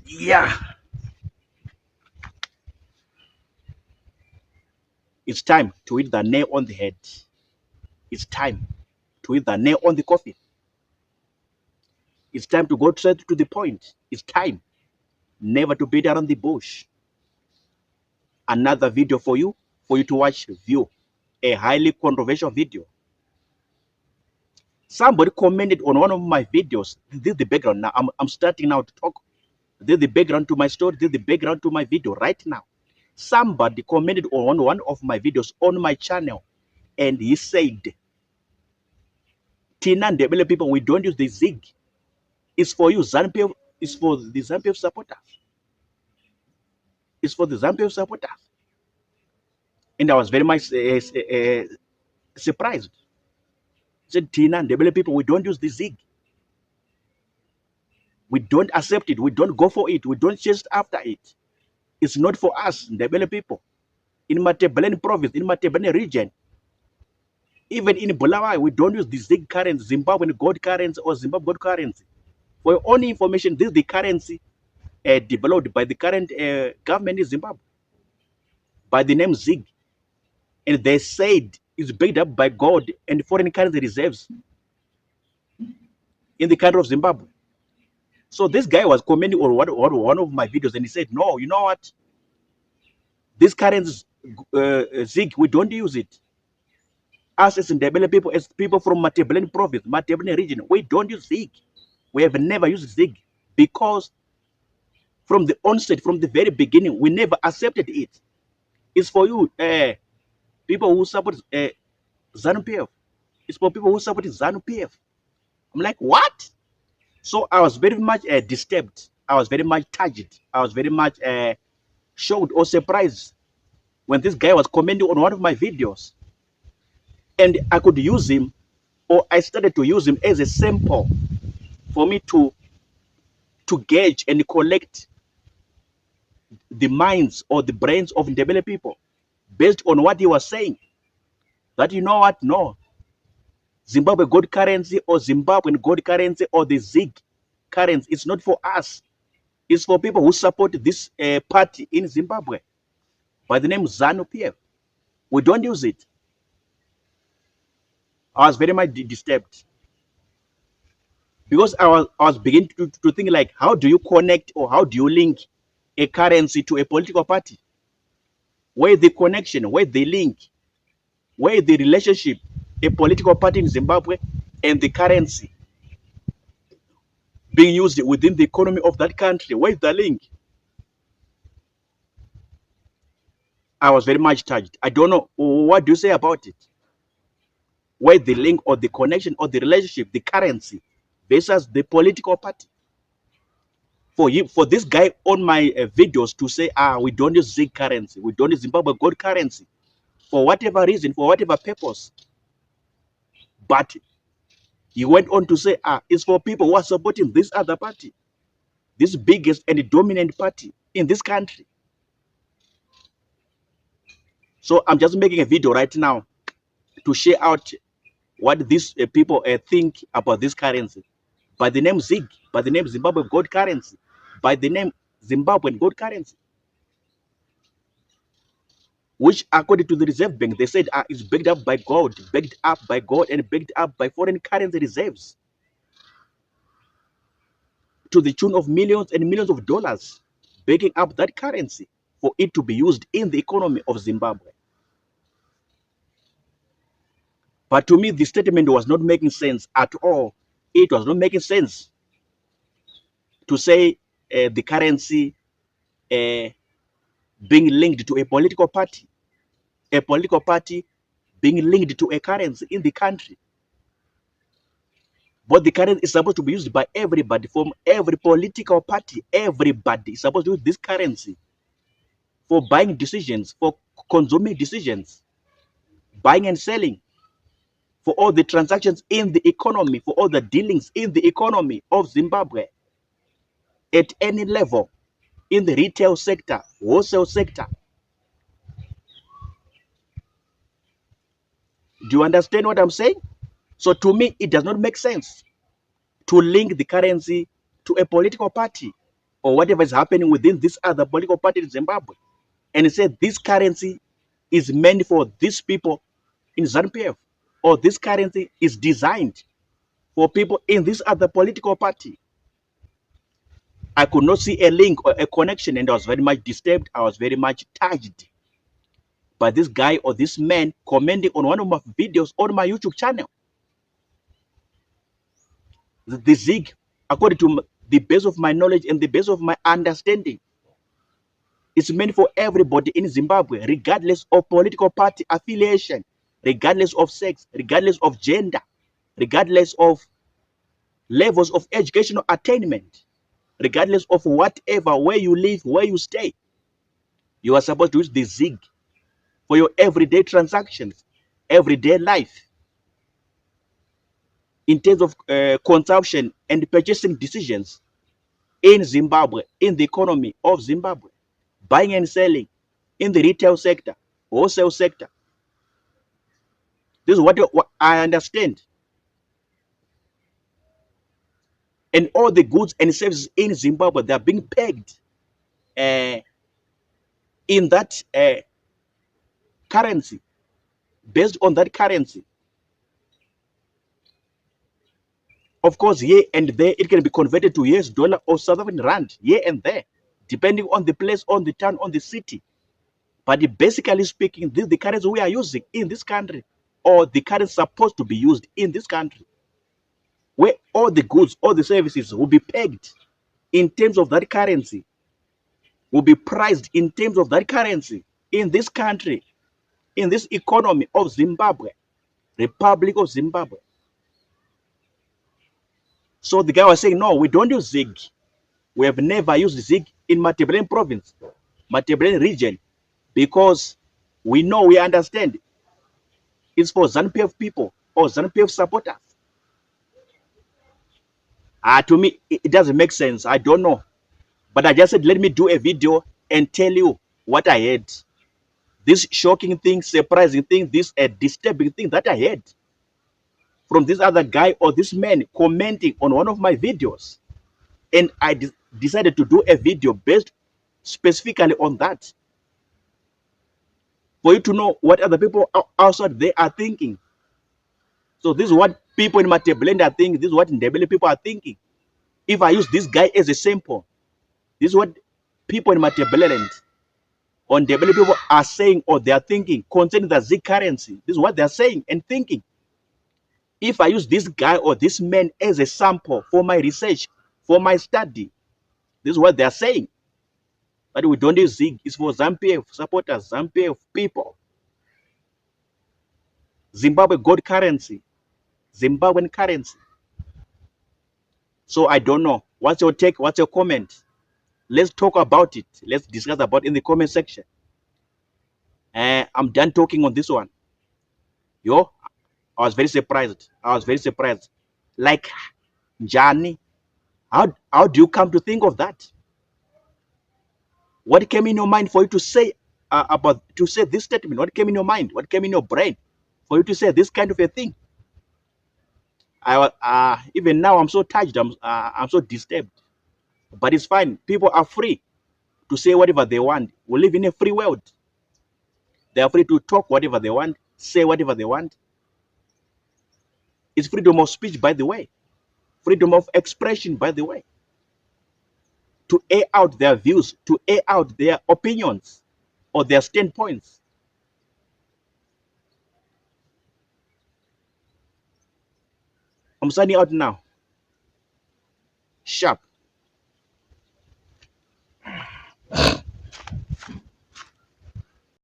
Yeah, it's time to hit the nail on the head. It's time to hit the nail on the coffin. It's time to go straight to the point. It's time never to beat around the bush. Another video for you to watch, view. A highly controversial video. Somebody commented on one of my videos. This is the background now. I'm starting now to talk. This is the background to my story. This is the background to my video right now. Somebody commented on one of my videos on my channel, and he said, Tina Ndebele people, we don't use the ZIG. It's for you, ZANU. It's for the ZANU supporters. It's for the ZANU supporters. And I was very much surprised. I said, Tina Ndebele people, we don't use the ZIG. We don't accept it. We don't go for it. We don't chase after it. It's not for us, Ndebele people. In Matebeleni province, in Matebeleni region, even in Bulawayo, we don't use the ZIG currency, Zimbabwean gold currency or Zimbabwe gold currency. For your own information, this is the currency developed by the current government in Zimbabwe by the name ZIG. And they said it's backed up by gold and foreign currency reserves in the country of Zimbabwe. So this guy was commenting on one of my videos, and he said, no, you know what? This currency, ZIG, we don't use it. Us as Ndebele people, as people from Matebeleni province, Matebeleni region, we don't use ZIG. We have never used ZIG because from the onset, from the very beginning, we never accepted it. It's for you, people who support ZANU PF. It's for people who support ZANU PF. I'm like, what? So I was very much disturbed. I was very much touched. I was very much shocked or surprised when this guy was commenting on one of my videos. And I could use him, or I started to use him as a sample for me to gauge and collect the minds or the brains of Ndebele people based on what he was saying. That, you know what? No. Zimbabwe gold currency or Zimbabwean gold currency or the ZIG currency, it's not for us. It's for people who support this party in Zimbabwe by the name ZANU PF. We don't use it. I was very much disturbed because I was beginning to think, like, how do you connect or how do you link a currency to a political party? Where is the connection? Where is the link? Where is the relationship? A political party in Zimbabwe and the currency being used within the economy of that country. Where is the link? I was very much touched. I don't know. What do you say about it? Where the link or the connection or the relationship, the currency versus the political party? For this guy on my videos to say, we don't use ZIG currency, we don't use Zimbabwe gold currency, for whatever reason, for whatever purpose. But he went on to say, it's for people who are supporting this other party, this biggest and dominant party in this country. So I'm just making a video right now to share out what these people think about this currency. By the name ZIG, by the name Zimbabwe gold currency, by the name Zimbabwean gold currency, which according to the Reserve Bank, they said is backed up by gold, and backed up by foreign currency reserves to the tune of millions and millions of dollars, backing up that currency for it to be used in the economy of Zimbabwe. But to me, the statement was not making sense at all. It was not making sense to say the currency being linked to a political party being linked to a currency in the country. But the currency is supposed to be used by everybody, from every political party. Everybody is supposed to use this currency for buying decisions, for consuming decisions, buying and selling, for all the transactions in the economy, for all the dealings in the economy of Zimbabwe at any level, in the retail sector, wholesale sector. Do you understand what I'm saying? So to me, it does not make sense to link the currency to a political party or whatever is happening within this other political party in Zimbabwe, and say this currency is meant for these people in ZANU-PF, or this currency is designed for people in this other political party. I could not see a link or a connection, and I was very much disturbed. I was very much touched by this guy or this man commenting on one of my videos on my YouTube channel. The ZIG, according to the base of my knowledge and the base of my understanding, it's meant for everybody in Zimbabwe, regardless of political party affiliation, regardless of sex, regardless of gender, regardless of levels of educational attainment, regardless of whatever, where you live, where you stay. You are supposed to use the ZIG for your everyday transactions, everyday life, in terms of consumption and purchasing decisions in Zimbabwe, in the economy of Zimbabwe, buying and selling, in the retail sector, wholesale sector. This is what I understand. And all the goods and services in Zimbabwe, they are being pegged in that currency, based on that currency. Of course, here and there, it can be converted to US dollar or South African rand, here and there, depending on the place, on the town, on the city. But basically speaking, this is the currency we are using in this country, or the currency supposed to be used in this country, where all the goods, all the services will be pegged in terms of that currency, will be priced in terms of that currency in this country, in this economy of Zimbabwe, Republic of Zimbabwe. So the guy was saying, no, we don't use ZIG. We have never used ZIG in Ndebele province, Ndebele region, because we know, we understand it's for ZANU-PF people or ZANU-PF supporters. To me, it doesn't make sense. I don't know. But I just said, let me do a video and tell you what I heard. This shocking thing, surprising thing, this disturbing thing that I heard from this other guy or this man commenting on one of my videos. And I decided to do a video based specifically on that, for you to know what other people outside they are thinking. So this is what people in Ndebele are thinking. This is what Ndebele people are thinking. If I use this guy as a sample, this is what people in Ndebele or Ndebele people are saying, or they are thinking concerning the ZIG currency. This is what they are saying and thinking. If I use this guy or this man as a sample for my research, for my study, this is what they are saying. But we don't use ZIG. It's for ZANU-PF supporters, ZANU-PF people. Zimbabwe gold currency, Zimbabwean currency. So I don't know. What's your take? What's your comment? Let's talk about it. Let's discuss about it in the comment section. I'm done talking on this one. Yo, I was very surprised. I was very surprised. Like, Johnny, how do you come to think of that? What came in your mind for you to say this statement? What came in your mind? What came in your brain for you to say this kind of a thing? Even now I'm so touched. I'm so disturbed. But it's fine. People are free to say whatever they want. We live in a free world. They are free to talk whatever they want, say whatever they want. It's freedom of speech, by the way. Freedom of expression, by the way. To air out their views, to air out their opinions or their standpoints. I'm signing out now. Sharp.